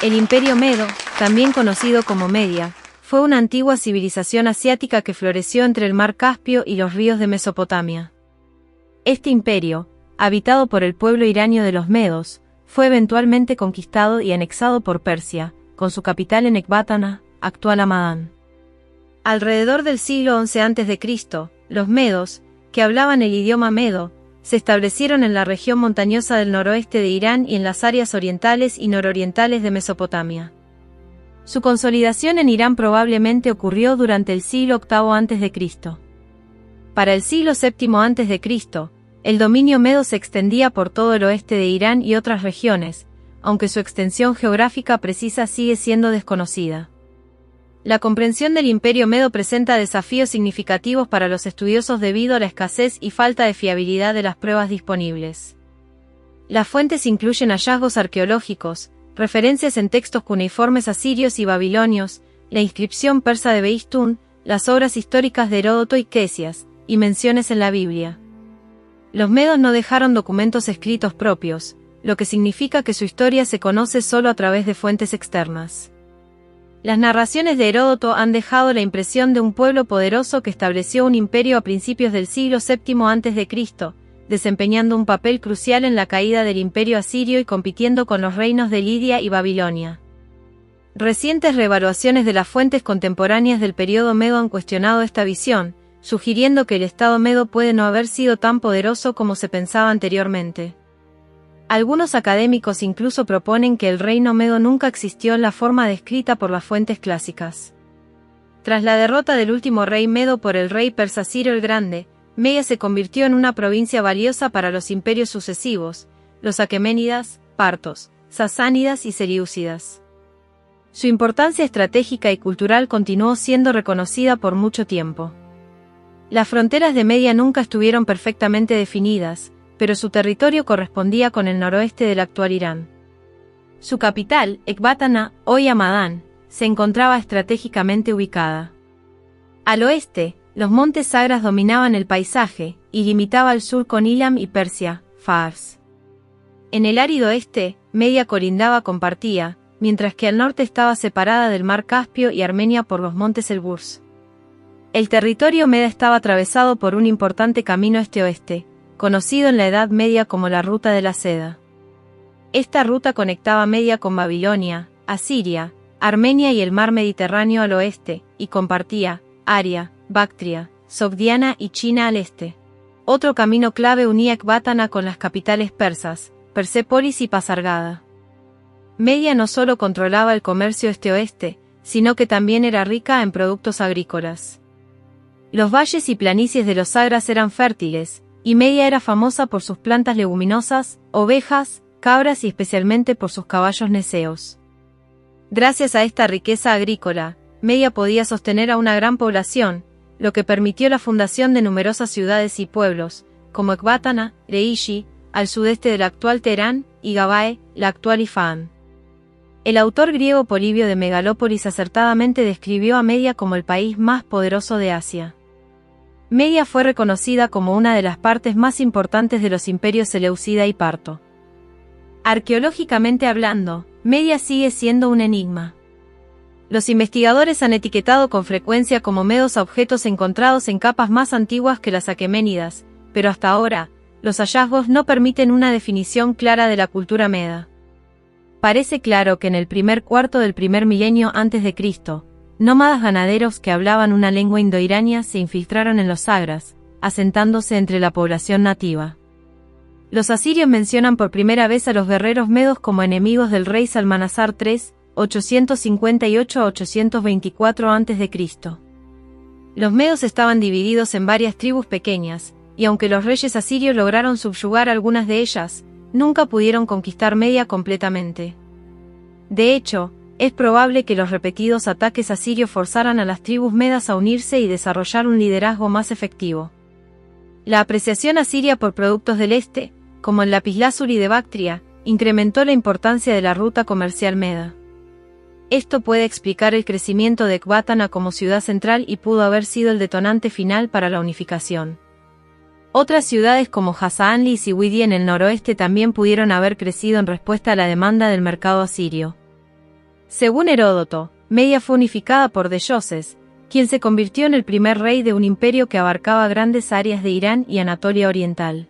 El Imperio Medo, también conocido como Media, fue una antigua civilización asiática que floreció entre el mar Caspio y los ríos de Mesopotamia. Este imperio, habitado por el pueblo iranio de los Medos, fue eventualmente conquistado y anexado por Persia, con su capital en Ecbátana, actual Hamadán. Alrededor del siglo XI a.C., los Medos, que hablaban el idioma medo, se establecieron en la región montañosa del noroeste de Irán y en las áreas orientales y nororientales de Mesopotamia. Su consolidación en Irán probablemente ocurrió durante el siglo VIII a.C. Para el siglo VII a.C., el dominio medo se extendía por todo el oeste de Irán y otras regiones, aunque su extensión geográfica precisa sigue siendo desconocida. La comprensión del Imperio Medo presenta desafíos significativos para los estudiosos debido a la escasez y falta de fiabilidad de las pruebas disponibles. Las fuentes incluyen hallazgos arqueológicos, referencias en textos cuneiformes asirios y babilonios, la inscripción persa de Behistún, las obras históricas de Heródoto y Ctesias, y menciones en la Biblia. Los medos no dejaron documentos escritos propios, lo que significa que su historia se conoce solo a través de fuentes externas. Las narraciones de Heródoto han dejado la impresión de un pueblo poderoso que estableció un imperio a principios del siglo VII a.C., desempeñando un papel crucial en la caída del imperio asirio y compitiendo con los reinos de Lidia y Babilonia. Recientes reevaluaciones de las fuentes contemporáneas del periodo medo han cuestionado esta visión, sugiriendo que el Estado medo puede no haber sido tan poderoso como se pensaba anteriormente. Algunos académicos incluso proponen que el reino medo nunca existió en la forma descrita por las fuentes clásicas. Tras la derrota del último rey medo por el rey persa Ciro el Grande, Media se convirtió en una provincia valiosa para los imperios sucesivos, los aqueménidas, partos, sasánidas y selyúcidas. Su importancia estratégica y cultural continuó siendo reconocida por mucho tiempo. Las fronteras de Media nunca estuvieron perfectamente definidas, pero su territorio correspondía con el noroeste del actual Irán. Su capital, Ecbátana, hoy Hamadán, se encontraba estratégicamente ubicada. Al oeste, los montes Sagras dominaban el paisaje, y limitaba al sur con Ilam y Persia, Fars. En el árido este, Media colindaba con Partía, mientras que al norte estaba separada del mar Caspio y Armenia por los montes Elburz. El territorio meda estaba atravesado por un importante camino este-oeste, conocido en la Edad Media como la Ruta de la Seda. Esta ruta conectaba Media con Babilonia, Asiria, Armenia y el mar Mediterráneo al oeste, y compartía Aria, Bactria, Sogdiana y China al este. Otro camino clave unía Ecbátana con las capitales persas, Persépolis y Pasargada. Media no solo controlaba el comercio este-oeste, sino que también era rica en productos agrícolas. Los valles y planicies de los Sagras eran fértiles, y Media era famosa por sus plantas leguminosas, ovejas, cabras y especialmente por sus caballos neseos. Gracias a esta riqueza agrícola, Media podía sostener a una gran población, lo que permitió la fundación de numerosas ciudades y pueblos, como Ecbátana, Reishi, al sudeste del actual Teherán, y Gabae, la actual Ifán. El autor griego Polibio de Megalópolis acertadamente describió a Media como el país más poderoso de Asia. Media fue reconocida como una de las partes más importantes de los imperios Seleucida y Parto. Arqueológicamente hablando, Media sigue siendo un enigma. Los investigadores han etiquetado con frecuencia como medos a objetos encontrados en capas más antiguas que las aqueménidas, pero hasta ahora, los hallazgos no permiten una definición clara de la cultura meda. Parece claro que en el primer cuarto del primer milenio antes de Cristo, nómadas ganaderos que hablaban una lengua indoirania se infiltraron en los Sagras, asentándose entre la población nativa. Los asirios mencionan por primera vez a los guerreros medos como enemigos del rey Salmanasar III, 858 a 824 a.C. Los medos estaban divididos en varias tribus pequeñas, y aunque los reyes asirios lograron subyugar algunas de ellas, nunca pudieron conquistar Media completamente. De hecho, es probable que los repetidos ataques asirios forzaran a las tribus medas a unirse y desarrollar un liderazgo más efectivo. La apreciación asiria por productos del este, como el lapislázuli de Bactria, incrementó la importancia de la ruta comercial meda. Esto puede explicar el crecimiento de Ecbátana como ciudad central y pudo haber sido el detonante final para la unificación. Otras ciudades como Hasaanli y Siwidi en el noroeste también pudieron haber crecido en respuesta a la demanda del mercado asirio. Según Heródoto, Media fue unificada por Deyoses, quien se convirtió en el primer rey de un imperio que abarcaba grandes áreas de Irán y Anatolia Oriental.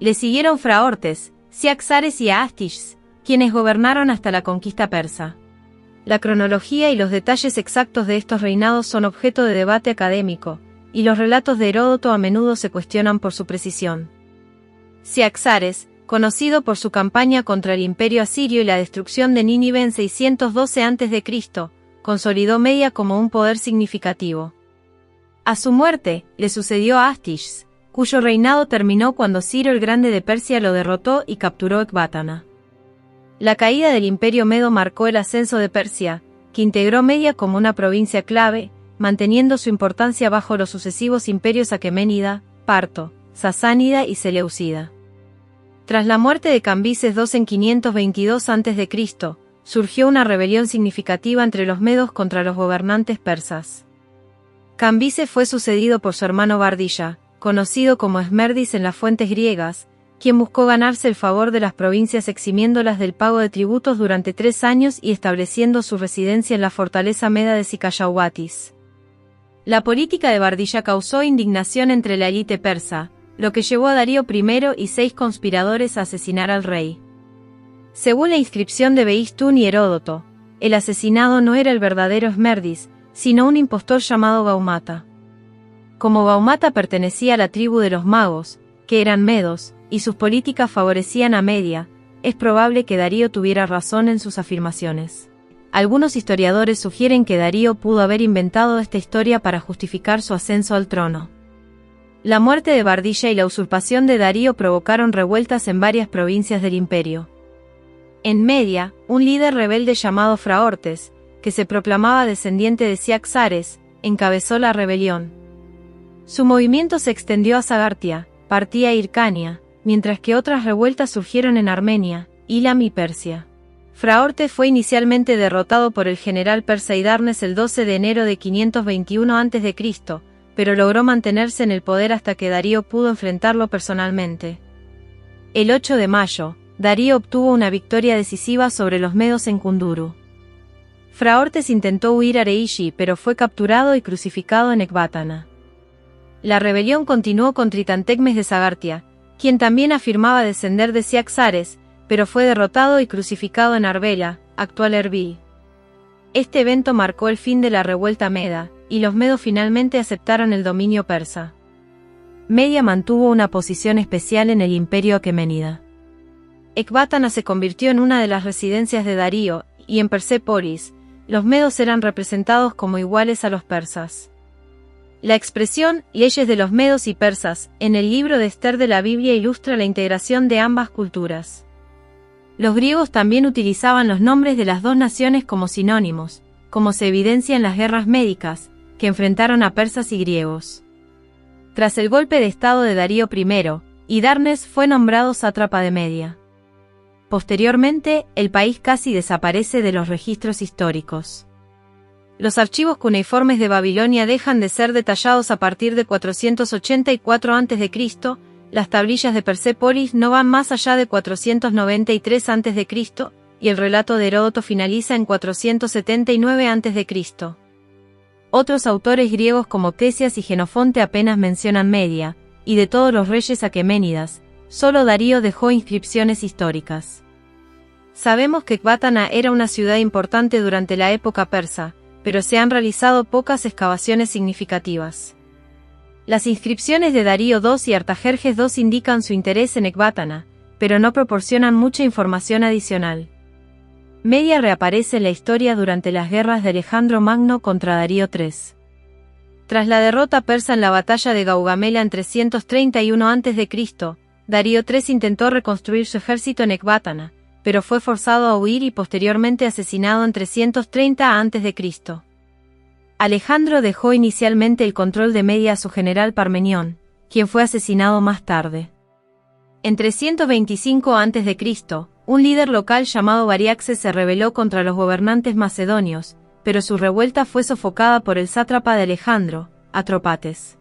Le siguieron Fraortes, Ciaxares y Aastix, quienes gobernaron hasta la conquista persa. La cronología y los detalles exactos de estos reinados son objeto de debate académico, y los relatos de Heródoto a menudo se cuestionan por su precisión. Ciaxares, conocido por su campaña contra el imperio asirio y la destrucción de Nínive en 612 a.C., consolidó Media como un poder significativo. A su muerte, le sucedió Aastix, cuyo reinado terminó cuando Ciro el Grande de Persia lo derrotó y capturó Ecbátana. La caída del imperio medo marcó el ascenso de Persia, que integró Media como una provincia clave, manteniendo su importancia bajo los sucesivos imperios aqueménida, parto, sasánida y seleucida. Tras la muerte de Cambises II en 522 a.C., surgió una rebelión significativa entre los medos contra los gobernantes persas. Cambises fue sucedido por su hermano Bardilla, conocido como Esmerdis en las fuentes griegas, quien buscó ganarse el favor de las provincias eximiéndolas del pago de tributos durante 3 años y estableciendo su residencia en la fortaleza meda de Sicayauatis. La política de Bardilla causó indignación entre la élite persa, lo que llevó a Darío I y 6 conspiradores a asesinar al rey. Según la inscripción de Behistún y Heródoto, el asesinado no era el verdadero Esmerdis, sino un impostor llamado Gaumata. Como Gaumata pertenecía a la tribu de los magos, que eran medos, y sus políticas favorecían a Media, es probable que Darío tuviera razón en sus afirmaciones. Algunos historiadores sugieren que Darío pudo haber inventado esta historia para justificar su ascenso al trono. La muerte de Bardilla y la usurpación de Darío provocaron revueltas en varias provincias del imperio. En Media, un líder rebelde llamado Fraortes, que se proclamaba descendiente de Ciaxares, encabezó la rebelión. Su movimiento se extendió a Sagartia, Partia e Hircania, mientras que otras revueltas surgieron en Armenia, Ilam y Persia. Fraortes fue inicialmente derrotado por el general persa Hidarnes el 12 de enero de 521 a.C., pero logró mantenerse en el poder hasta que Darío pudo enfrentarlo personalmente. El 8 de mayo, Darío obtuvo una victoria decisiva sobre los medos en Kunduru. Fraortes intentó huir a Areishi pero fue capturado y crucificado en Ecbátana. La rebelión continuó con Tritantecmes de Sagartia, quien también afirmaba descender de Ciaxares, pero fue derrotado y crucificado en Arbela, actual Erbil. Este evento marcó el fin de la revuelta meda, y los medos finalmente aceptaron el dominio persa. Media mantuvo una posición especial en el imperio aqueménida. Ecbátana se convirtió en una de las residencias de Darío, y en Persépolis, los medos eran representados como iguales a los persas. La expresión «leyes de los medos y persas» en el libro de Esther de la Biblia ilustra la integración de ambas culturas. Los griegos también utilizaban los nombres de las dos naciones como sinónimos, como se evidencia en las guerras médicas, que enfrentaron a persas y griegos. Tras el golpe de estado de Darío I, Hidarnes fue nombrado sátrapa de Media. Posteriormente, el país casi desaparece de los registros históricos. Los archivos cuneiformes de Babilonia dejan de ser detallados a partir de 484 a.C., las tablillas de Persépolis no van más allá de 493 a.C., y el relato de Heródoto finaliza en 479 a.C. Otros autores griegos como Ctesias y Genofonte apenas mencionan Media, y de todos los reyes aqueménidas, solo Darío dejó inscripciones históricas. Sabemos que Ecbátana era una ciudad importante durante la época persa, pero se han realizado pocas excavaciones significativas. Las inscripciones de Darío II y Artajerjes II indican su interés en Ecbátana, pero no proporcionan mucha información adicional. Media reaparece en la historia durante las guerras de Alejandro Magno contra Darío III. Tras la derrota persa en la batalla de Gaugamela en 331 a.C., Darío III intentó reconstruir su ejército en Ecbátana, pero fue forzado a huir y posteriormente asesinado en 330 a.C. Alejandro dejó inicialmente el control de Media a su general Parmenión, quien fue asesinado más tarde. En 325 a.C., un líder local llamado Bariaxes se rebeló contra los gobernantes macedonios, pero su revuelta fue sofocada por el sátrapa de Alejandro, Atropates.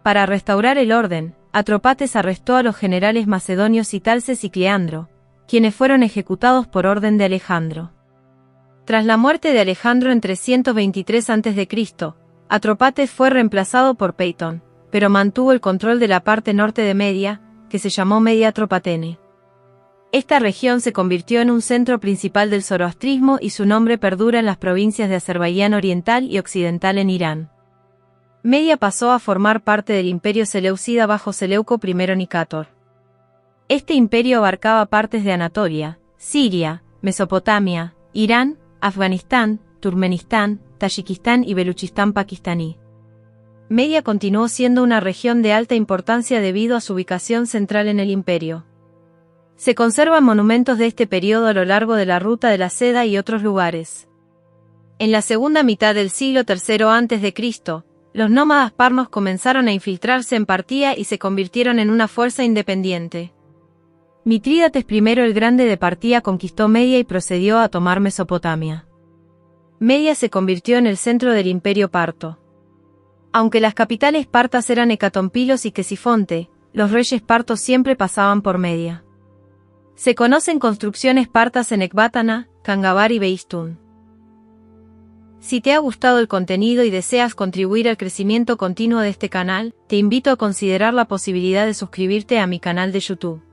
Para restaurar el orden, Atropates arrestó a los generales macedonios Sitalces y Cleandro, quienes fueron ejecutados por orden de Alejandro. Tras la muerte de Alejandro en 323 a.C., Atropates fue reemplazado por Peyton, pero mantuvo el control de la parte norte de Media, que se llamó Media Atropatene. Esta región se convirtió en un centro principal del zoroastrismo y su nombre perdura en las provincias de Azerbaiyán oriental y occidental en Irán. Media pasó a formar parte del imperio seleucida bajo Seleuco I Nicátor. Este imperio abarcaba partes de Anatolia, Siria, Mesopotamia, Irán, Afganistán, Turkmenistán, Tayikistán y Beluchistán pakistaní. Media continuó siendo una región de alta importancia debido a su ubicación central en el imperio. Se conservan monumentos de este periodo a lo largo de la Ruta de la Seda y otros lugares. En la segunda mitad del siglo III a.C., los nómadas parnos comenzaron a infiltrarse en Partia y se convirtieron en una fuerza independiente. Mitrídates I el Grande de Partia conquistó Media y procedió a tomar Mesopotamia. Media se convirtió en el centro del imperio parto. Aunque las capitales partas eran Hecatompilos y Quesifonte, los reyes partos siempre pasaban por Media. Se conocen construcciones partas en Ecbátana, Cangabar y Beistún. Si te ha gustado el contenido y deseas contribuir al crecimiento continuo de este canal, te invito a considerar la posibilidad de suscribirte a mi canal de YouTube.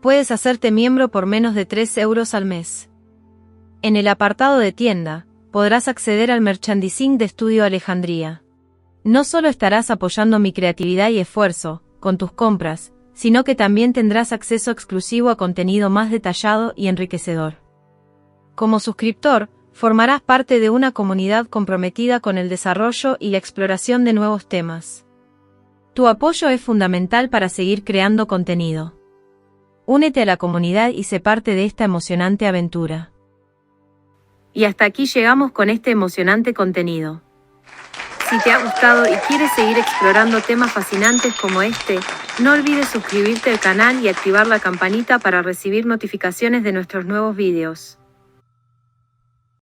Puedes hacerte miembro por menos de 3 euros al mes. En el apartado de tienda, podrás acceder al merchandising de Estudio Alejandría. No solo estarás apoyando mi creatividad y esfuerzo, con tus compras, sino que también tendrás acceso exclusivo a contenido más detallado y enriquecedor. Como suscriptor, formarás parte de una comunidad comprometida con el desarrollo y la exploración de nuevos temas. Tu apoyo es fundamental para seguir creando contenido. Únete a la comunidad y sé parte de esta emocionante aventura. Y hasta aquí llegamos con este emocionante contenido. Si te ha gustado y quieres seguir explorando temas fascinantes como este, no olvides suscribirte al canal y activar la campanita para recibir notificaciones de nuestros nuevos vídeos.